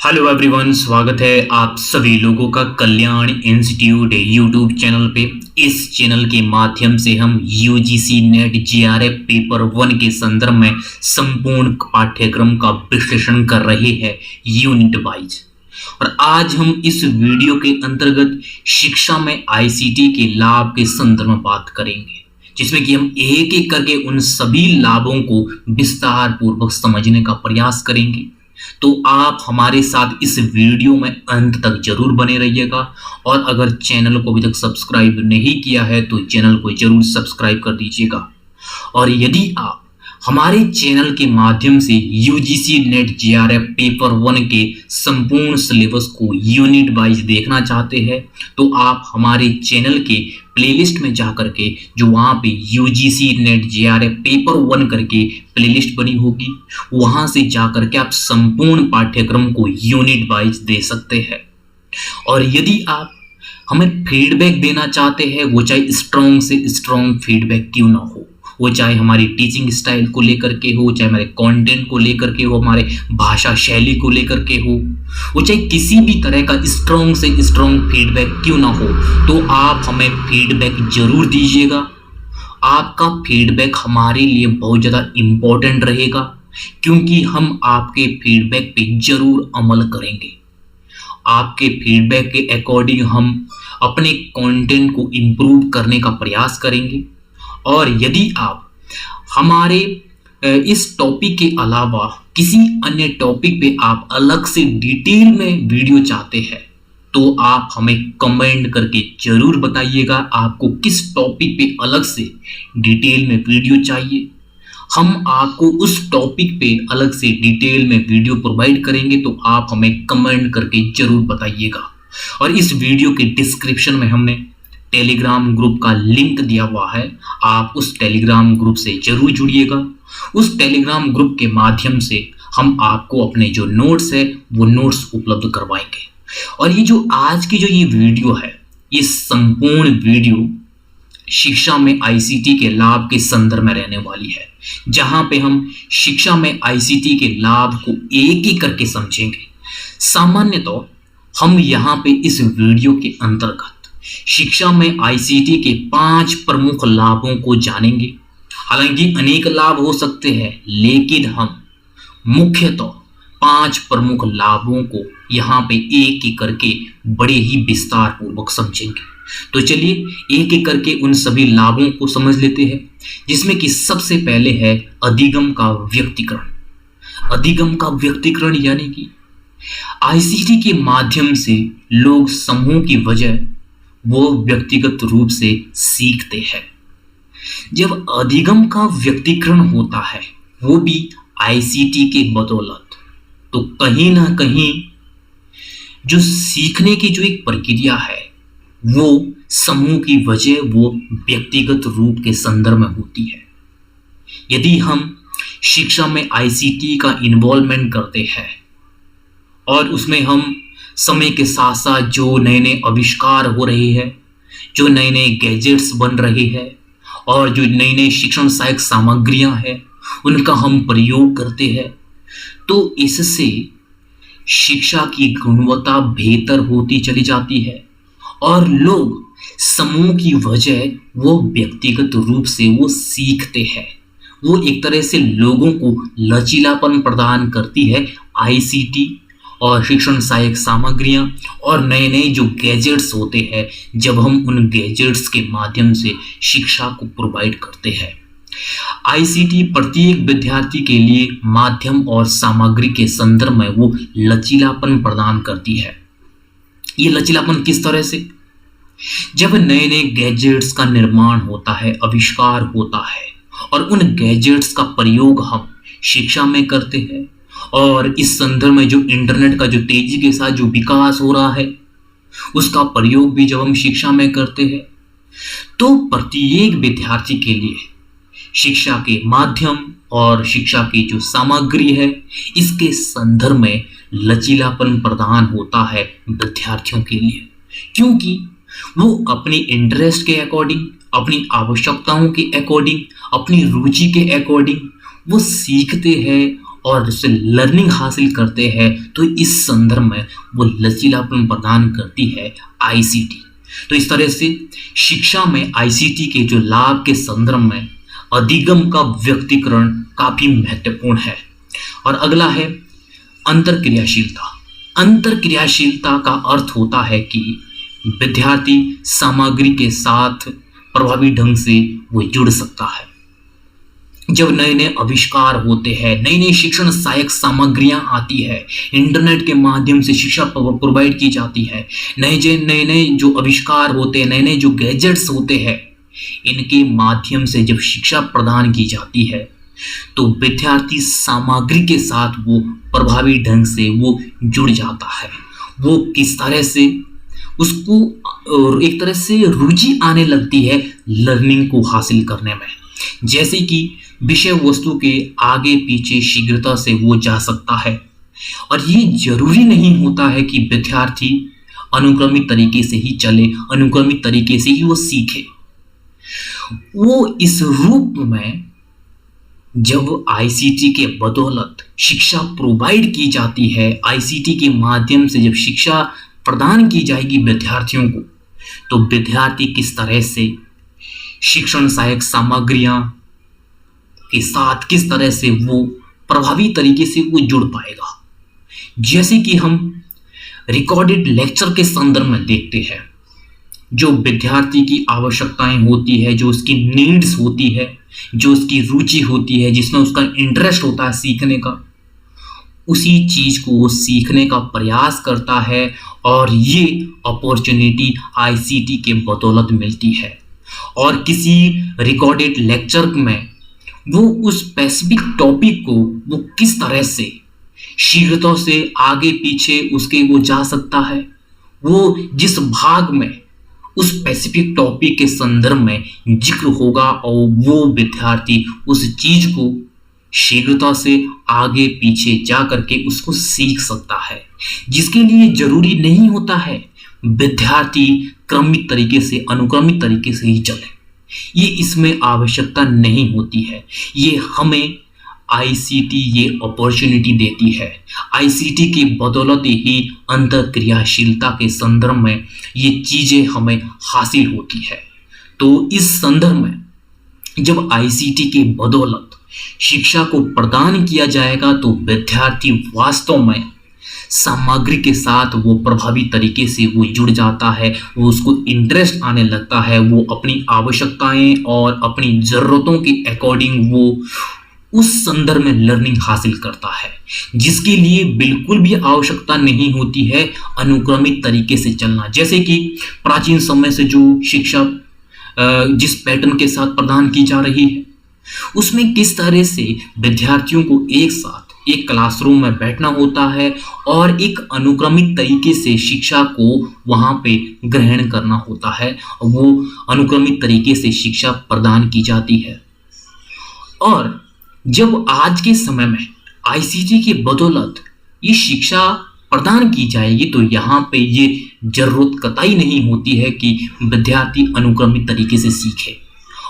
Hello everyone, स्वागत है आप सभी लोगों का कल्याण इंस्टीट्यूट यूट्यूब चैनल पे। इस चैनल के माध्यम से हम यूजीसी नेट जीआरएफ पेपर 1 के संदर्भ में संपूर्ण पाठ्यक्रम का विश्लेषण कर रहे हैं यूनिट वाइज। और आज हम इस वीडियो के अंतर्गत शिक्षा में आईसीटी के लाभ के संदर्भ में बात करेंगे, जिसमें कि हम एक एक करके उन सभी लाभों को विस्तार पूर्वक समझने का प्रयास करेंगे। तो आप हमारे साथ इस वीडियो में अंत तक जरूर बने रहिएगा। और अगर चैनल को अभी तक सब्सक्राइब नहीं किया है तो चैनल को जरूर सब्सक्राइब कर दीजिएगा। और यदि आप हमारे चैनल के माध्यम से यूजीसी नेट जीआरएफ पेपर 1 के संपूर्ण सिलेबस को यूनिट वाइज देखना चाहते हैं तो आप हमारे चैनल के प्लेलिस्ट में जाकर के, जो वहां पे यूजीसी नेट जीआरएफ पेपर 1 करके प्लेलिस्ट बनी होगी, वहां से जाकर के आप संपूर्ण पाठ्यक्रम को यूनिट वाइज दे सकते हैं। और यदि आप हमें फीडबैक देना चाहते हैं, वो चाहे स्ट्रॉन्ग से स्ट्रॉन्ग फीडबैक क्यों ना हो, वो चाहे हमारी टीचिंग स्टाइल को लेकर के हो, चाहे हमारे कंटेंट को लेकर के हो, हमारे भाषा शैली को लेकर के हो, वो चाहे किसी भी तरह का स्ट्रॉन्ग से स्ट्रॉन्ग फीडबैक क्यों ना हो, तो आप हमें फीडबैक जरूर दीजिएगा। आपका फीडबैक हमारे लिए बहुत ज़्यादा इम्पोर्टेंट रहेगा, क्योंकि हम आपके फीडबैक पे जरूर अमल करेंगे। आपके फीडबैक के अकॉर्डिंग हम अपने कंटेंट को इम्प्रूव करने का प्रयास करेंगे। और यदि आप हमारे इस टॉपिक के अलावा किसी अन्य टॉपिक पे आप अलग से डिटेल में वीडियो चाहते हैं तो आप हमें कमेंट करके जरूर बताइएगा आपको किस टॉपिक पे अलग से डिटेल में वीडियो चाहिए। हम आपको उस टॉपिक पे अलग से डिटेल में वीडियो प्रोवाइड करेंगे, तो आप हमें कमेंट करके जरूर बताइएगा। और इस वीडियो के डिस्क्रिप्शन में हमने टेलीग्राम ग्रुप का लिंक दिया हुआ है, आप उस टेलीग्राम ग्रुप से जरूर जुड़िएगा। उस टेलीग्राम ग्रुप के माध्यम से हम आपको अपने जो नोट्स है वो नोट्स उपलब्ध करवाएंगे। और ये जो आज की जो ये वीडियो है, ये संपूर्ण वीडियो शिक्षा में आईसीटी के लाभ के संदर्भ में रहने वाली है, जहां पे हम शिक्षा में आईसीटी के लाभ को एक एक करके समझेंगे। सामान्यतः हम यहाँ पे इस वीडियो के अंतर्गत शिक्षा में आईसीटी के 5 प्रमुख लाभों को जानेंगे। हालांकि अनेक लाभ हो सकते हैं, लेकिन हम मुख्यतः 5 प्रमुख लाभों को यहाँ पे एक एक करके बड़े ही विस्तार पूर्वक समझेंगे। तो चलिए एक एक करके उन सभी लाभों को समझ लेते हैं, जिसमें कि सबसे पहले है अधिगम का व्यक्तिकरण। अधिगम का व्यक्तिकरण यानी कि आईसीटी के माध्यम से लोग समूह की वजह वो व्यक्तिगत रूप से सीखते हैं। जब अधिगम का व्यक्तिकरण होता है, वो भी आईसीटी के बदौलत, तो कहीं ना कहीं जो सीखने की जो एक प्रक्रिया है वो समूह की वजह वो व्यक्तिगत रूप के संदर्भ में होती है। यदि हम शिक्षा में आईसीटी का इन्वॉल्वमेंट करते हैं और उसमें हम समय के साथ साथ जो नए नए आविष्कार हो रहे हैं, जो नए नए गैजेट्स बन रहे हैं और जो नई नई शिक्षण सहायक सामग्रियां हैं, उनका हम प्रयोग करते हैं, तो इससे शिक्षा की गुणवत्ता बेहतर होती चली जाती है। और लोग समूह की वजह वो व्यक्तिगत रूप से वो सीखते हैं। वो एक तरह से लोगों को लचीलापन प्रदान करती है आईसीटी और शिक्षण सहायक सामग्रियां और नए नए जो गैजेट्स होते हैं, जब हम उन गैजेट्स के माध्यम से शिक्षा को प्रोवाइड करते हैं। आईसीटी प्रत्येक विद्यार्थी के लिए माध्यम और सामग्री के संदर्भ में वो लचीलापन प्रदान करती है। ये लचीलापन किस तरह से? जब नए नए गैजेट्स का निर्माण होता है, आविष्कार होता है, और उन गैजेट्स का प्रयोग हम शिक्षा में करते हैं, और इस संदर्भ में जो इंटरनेट का जो तेजी के साथ जो विकास हो रहा है, उसका प्रयोग भी जब हम शिक्षा में करते हैं, तो प्रत्येक विद्यार्थी के लिए शिक्षा के माध्यम और शिक्षा की जो सामग्री है, इसके संदर्भ में लचीलापन प्रदान होता है विद्यार्थियों के लिए, क्योंकि वो अपनी इंटरेस्ट के अकॉर्डिंग, अपनी आवश्यकताओं के अकॉर्डिंग, अपनी रुचि के अकॉर्डिंग वो सीखते हैं और उससे लर्निंग हासिल करते हैं, तो इस संदर्भ में वो लचीलापन प्रदान करती है आईसीटी। तो इस तरह से शिक्षा में आईसीटी के जो लाभ के संदर्भ में अधिगम का व्यक्तिकरण काफी महत्वपूर्ण है। और अगला है अंतरक्रियाशीलता। अंतरक्रियाशीलता का अर्थ होता है कि विद्यार्थी सामग्री के साथ प्रभावी ढंग से वो जुड़ सकता है। जब नए नए आविष्कार होते हैं, नई नई शिक्षण सहायक सामग्रियां आती है, इंटरनेट के माध्यम से शिक्षा प्रोवाइड की जाती है, नए नए जो आविष्कार होते हैं, नए नए जो गैजेट्स होते हैं, इनके माध्यम से जब शिक्षा प्रदान की जाती है तो विद्यार्थी सामग्री के साथ वो प्रभावी ढंग से वो जुड़ जाता है। वो किस तरह से उसको एक तरह से रुचि आने लगती है लर्निंग को हासिल करने में, जैसे कि विषय वस्तु के आगे पीछे शीघ्रता से वो जा सकता है। और ये जरूरी नहीं होता है कि विद्यार्थी अनुक्रमिक तरीके से ही चले, अनुक्रमिक तरीके से ही वो सीखे। वो इस रूप में जब आईसीटी के बदौलत शिक्षा प्रोवाइड की जाती है, आईसीटी के माध्यम से जब शिक्षा प्रदान की जाएगी विद्यार्थियों को, तो विद्यार्थी किस तरह से शिक्षण सहायक सामग्रियां के साथ किस तरह से वो प्रभावी तरीके से वो जुड़ पाएगा। जैसे कि हम रिकॉर्डेड लेक्चर के संदर्भ में देखते हैं, जो विद्यार्थी की आवश्यकताएं होती है, जो उसकी नीड्स होती है, जो उसकी रुचि होती है, जिसमें उसका इंटरेस्ट होता है सीखने का, उसी चीज को वो सीखने का प्रयास करता है। और ये अपॉर्चुनिटी आईसीटी के बदौलत मिलती है। और किसी रिकॉर्डेड लेक्चर में वो उस स्पेसिफिक टॉपिक को वो किस तरह से शीघ्रता से आगे पीछे उसके वो जा सकता है, वो जिस भाग में उस स्पेसिफिक टॉपिक के संदर्भ में जिक्र होगा और वो विद्यार्थी उस चीज को शीघ्रता से आगे पीछे जा करके उसको सीख सकता है, जिसके लिए जरूरी नहीं होता है विद्यार्थी क्रमिक तरीके से अनुक्रमिक तरीके से ही चले। ये इसमें आवश्यकता नहीं होती है। ये हमें आईसीटी ये अपॉर्चुनिटी देती है। आईसीटी की बदौलत ही अंतरक्रियाशीलता के संदर्भ में ये चीजें हमें हासिल होती है। तो इस संदर्भ में जब आईसीटी के बदौलत शिक्षा को प्रदान किया जाएगा तो विद्यार्थी वास्तव में सामग्री के साथ वो प्रभावी तरीके से वो जुड़ जाता है, वो उसको इंटरेस्ट आने लगता है, वो अपनी आवश्यकताएं और अपनी ज़रूरतों के अकॉर्डिंग वो उस संदर्भ में लर्निंग हासिल करता है, जिसके लिए बिल्कुल भी आवश्यकता नहीं होती है अनुक्रमिक तरीके से चलना। जैसे कि प्राचीन समय से जो शिक्षा जिस पैटर्न के साथ प्रदान की जा रही है, उसमें किस तरह से विद्यार्थियों को एक साथ एक क्लासरूम में बैठना होता है और एक अनुक्रमिक तरीके से शिक्षा को वहां पे ग्रहण करना होता है, वो अनुक्रमिक तरीके से शिक्षा प्रदान की जाती है। और जब आज के समय में आईसीटी की बदौलत ये शिक्षा प्रदान की जाएगी तो यहाँ पे ये जरूरत कतई नहीं होती है कि विद्यार्थी अनुक्रमित तरीके से सीखे।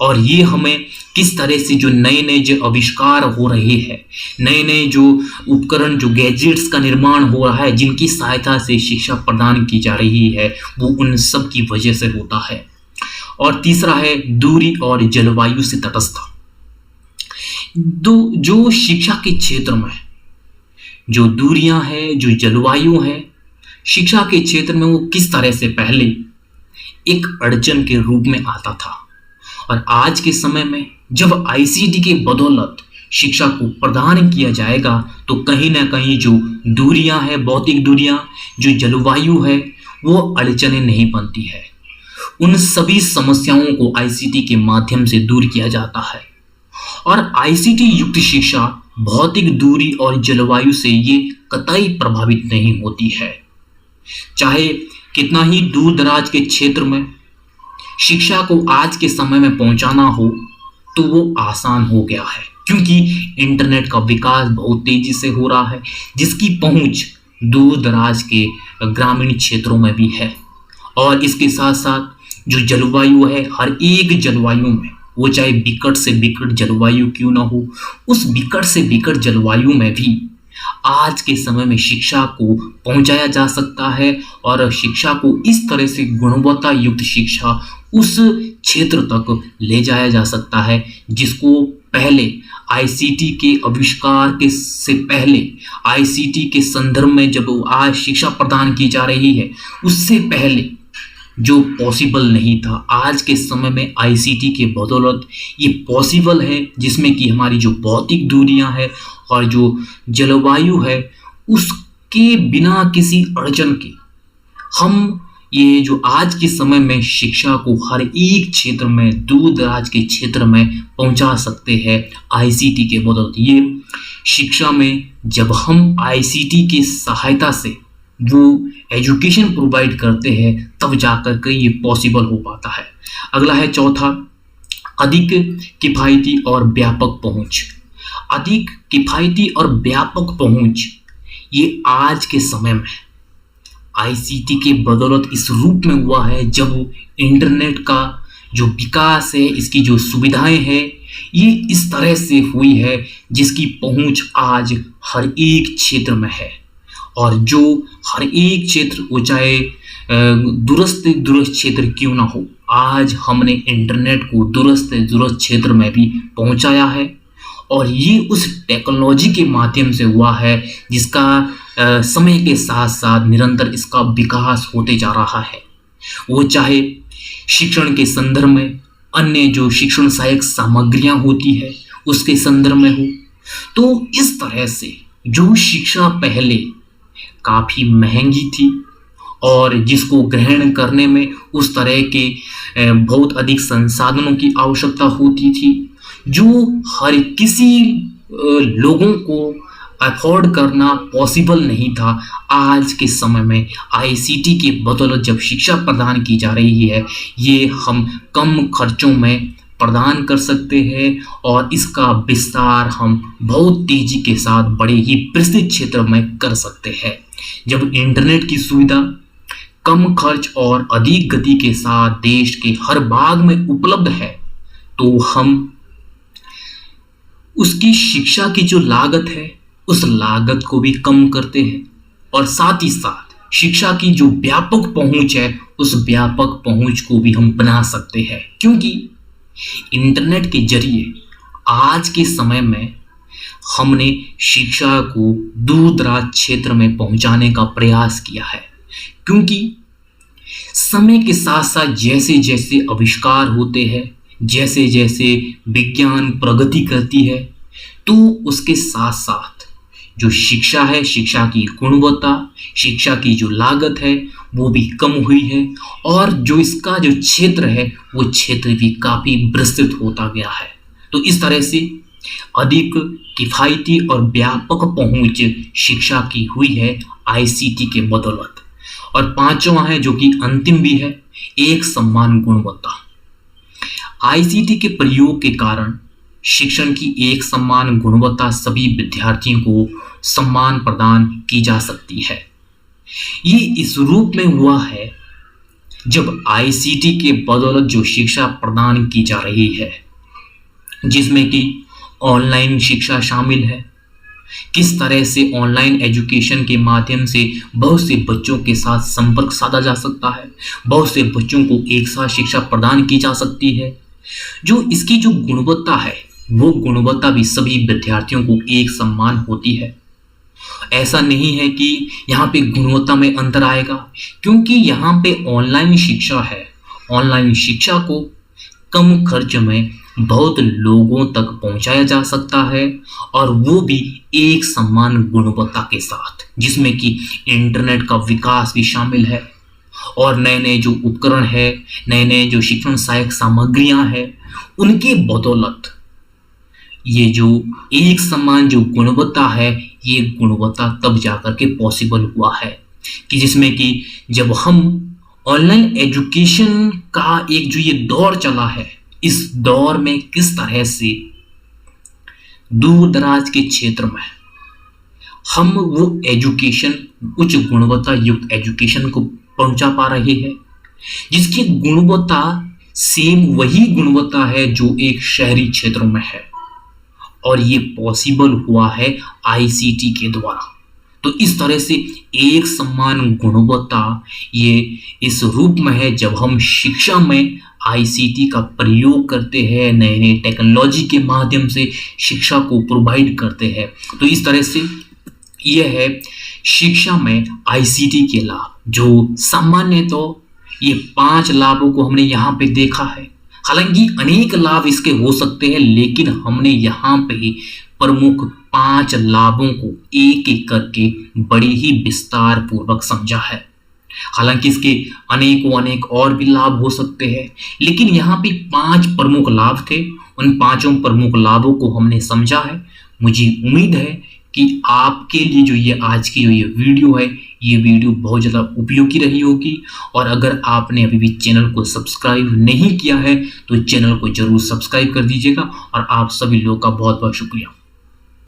और ये हमें किस तरह से जो नए नए जो आविष्कार हो रहे हैं, नए नए जो उपकरण जो गैजेट्स का निर्माण हो रहा है, जिनकी सहायता से शिक्षा प्रदान की जा रही है, वो उन सब की वजह से होता है। और तीसरा है दूरी और जलवायु से तटस्थता। जो शिक्षा के क्षेत्र में जो दूरियां हैं, जो जलवायु है, शिक्षा के क्षेत्र में वो किस तरह से पहले एक अड़चन के रूप में आता था, और आज के समय में जब आईसीटी के बदौलत शिक्षा को प्रदान किया जाएगा तो कहीं ना कहीं जो दूरियां हैं, भौतिक दूरियां, जो जलवायु है, वो अड़चनें नहीं बनती है। उन सभी समस्याओं को आईसीटी के माध्यम से दूर किया जाता है। और आईसीटी युक्त शिक्षा भौतिक दूरी और जलवायु से ये कतई प्रभावित नहीं होती है। चाहे कितना ही दूर दराज के क्षेत्र में शिक्षा को आज के समय में पहुंचाना हो तो वो आसान हो गया है, क्योंकि इंटरनेट का विकास बहुत तेजी से हो रहा है, जिसकी पहुंच दूर दराज के ग्रामीण क्षेत्रों में भी है। और इसके साथ साथ जो जलवायु है, हर एक जलवायु में वो चाहे विकट से विकट जलवायु क्यों ना हो, उस विकट से विकट जलवायु में भी आज के समय में शिक्षा को पहुंचाया जा सकता है और शिक्षा को इस तरह से गुणवत्ता युक्त शिक्षा उस क्षेत्र तक ले जाया जा सकता है जिसको पहले आईसीटी के आविष्कार के से पहले, आईसीटी के संदर्भ में जब आज शिक्षा प्रदान की जा रही है उससे पहले जो पॉसिबल नहीं था, आज के समय में आईसीटी के बदौलत ये पॉसिबल है, जिसमें कि हमारी जो भौतिक दूरियां हैं और जो जलवायु है उसके बिना किसी अड़चन के हम ये जो आज के समय में शिक्षा को हर एक क्षेत्र में, दूर दराज के क्षेत्र में पहुंचा सकते हैं आईसीटी के बदौलत। ये शिक्षा में जब हम आईसीटी की सहायता से वो एजुकेशन प्रोवाइड करते हैं तब जाकर के ये पॉसिबल हो पाता है। अगला है चौथा, अधिक किफ़ायती और व्यापक पहुंच। अधिक किफ़ायती और व्यापक पहुंच ये आज के समय में आईसीटी के बदौलत इस रूप में हुआ है जब इंटरनेट का जो विकास है, इसकी जो सुविधाएं हैं ये इस तरह से हुई है जिसकी पहुंच आज हर एक क्षेत्र में है और जो हर एक क्षेत्र वो चाहे दूरस्थ क्षेत्र क्यों ना हो, आज हमने इंटरनेट को दूरस्थ क्षेत्र में भी पहुंचाया है और ये उस टेक्नोलॉजी के माध्यम से हुआ है जिसका समय के साथ साथ निरंतर इसका विकास होते जा रहा है। वो चाहे शिक्षण के संदर्भ में, अन्य जो शिक्षण सहायक सामग्रियां होती है उसके संदर्भ में हो, तो इस तरह से जो शिक्षा पहले काफ़ी महंगी थी और जिसको ग्रहण करने में उस तरह के बहुत अधिक संसाधनों की आवश्यकता होती थी जो हर किसी लोगों को अफोर्ड करना पॉसिबल नहीं था, आज के समय में आईसीटी की बदौलत जब शिक्षा प्रदान की जा रही है ये हम कम खर्चों में प्रदान कर सकते हैं और इसका विस्तार हम बहुत तेजी के साथ बड़े ही विस्तृत क्षेत्र में कर सकते हैं। जब इंटरनेट की सुविधा कम खर्च और अधिक गति के साथ देश के हर भाग में उपलब्ध है तो हम उसकी शिक्षा की जो लागत है उस लागत को भी कम करते हैं और साथ ही साथ शिक्षा की जो व्यापक पहुंच है उस व्यापक पहुंच को भी हम बना सकते हैं, क्योंकि इंटरनेट के जरिए आज के समय में हमने शिक्षा को दूर दराज क्षेत्र में पहुंचाने का प्रयास किया है। क्योंकि समय के साथ साथ जैसे जैसे आविष्कार होते हैं, जैसे जैसे विज्ञान प्रगति करती है, तो उसके साथ साथ जो शिक्षा है, शिक्षा की गुणवत्ता, शिक्षा की जो लागत है वो भी कम हुई है और जो इसका जो क्षेत्र है वो क्षेत्र भी काफ़ी विस्तृत होता गया है। तो इस तरह से अधिक किफ़ायती और व्यापक पहुंच शिक्षा की हुई है आईसीटी के बदौलत। और पांचवा है जो कि अंतिम भी है, एक समान गुणवत्ता। आईसीटी के प्रयोग के कारण शिक्षण की एक समान गुणवत्ता सभी विद्यार्थियों को सम्मान प्रदान की जा सकती है। ये इस रूप में हुआ है जब आईसीटी के बदौलत जो शिक्षा प्रदान की जा रही है जिसमें कि ऑनलाइन शिक्षा शामिल है। किस तरह से ऑनलाइन एजुकेशन के माध्यम से बहुत से बच्चों के साथ संपर्क साधा जा सकता है, बहुत से बच्चों को एक साथ शिक्षा प्रदान की जा सकती है। जो इसकी जो गुणवत्ता है वो गुणवत्ता भी सभी विद्यार्थियों को एक समान होती है। ऐसा नहीं है कि यहाँ पे गुणवत्ता में अंतर आएगा, क्योंकि यहाँ पे ऑनलाइन शिक्षा है। ऑनलाइन शिक्षा को कम खर्च में बहुत लोगों तक पहुंचाया जा सकता है और वो भी एक समान गुणवत्ता के साथ, जिसमें कि इंटरनेट का विकास भी शामिल है और नए नए जो उपकरण है, नए नए जो शिक्षण सहायक सामग्रियां हैं, उनके बदौलत ये जो एक समान जो गुणवत्ता है ये गुणवत्ता तब जाकर के पॉसिबल हुआ है कि जिसमें कि जब हम ऑनलाइन एजुकेशन का एक जो ये दौर चला है, इस दौर में किस तरह से दूर दराज के क्षेत्र में हम वो एजुकेशन, उच्च गुणवत्ता युक्त एजुकेशन को पहुंचा पा रहे हैं जिसकी गुणवत्ता सेम वही गुणवत्ता है जो एक शहरी क्षेत्रों में है, और ये पॉसिबल हुआ है आईसीटी के द्वारा। तो इस तरह से एक समान गुणवत्ता ये इस रूप में है जब हम शिक्षा में आईसीटी का प्रयोग करते हैं, नए नए टेक्नोलॉजी के माध्यम से शिक्षा को प्रोवाइड करते हैं। तो इस तरह से यह है शिक्षा में आईसीटी के लाभ, जो सामान्य तो ये 5 लाभों को हमने यहाँ पे देखा है। हालांकि अनेक लाभ इसके हो सकते हैं, लेकिन हमने यहाँ पे प्रमुख 5 लाभों को एक एक करके बड़े ही विस्तार पूर्वक समझा है। हालांकि इसके अनेक और भी लाभ हो सकते हैं, लेकिन यहाँ पे 5 प्रमुख लाभ थे। उन 5 प्रमुख लाभों को हमने समझा है। मुझे उम्मीद है कि आपके लिए जो ये आज की जो ये वीडियो है, ये वीडियो बहुत ज़्यादा उपयोगी रही होगी। और अगर आपने अभी भी चैनल को सब्सक्राइब नहीं किया है तो चैनल को जरूर सब्सक्राइब कर दीजिएगा। और आप सभी लोगों का बहुत बहुत शुक्रिया।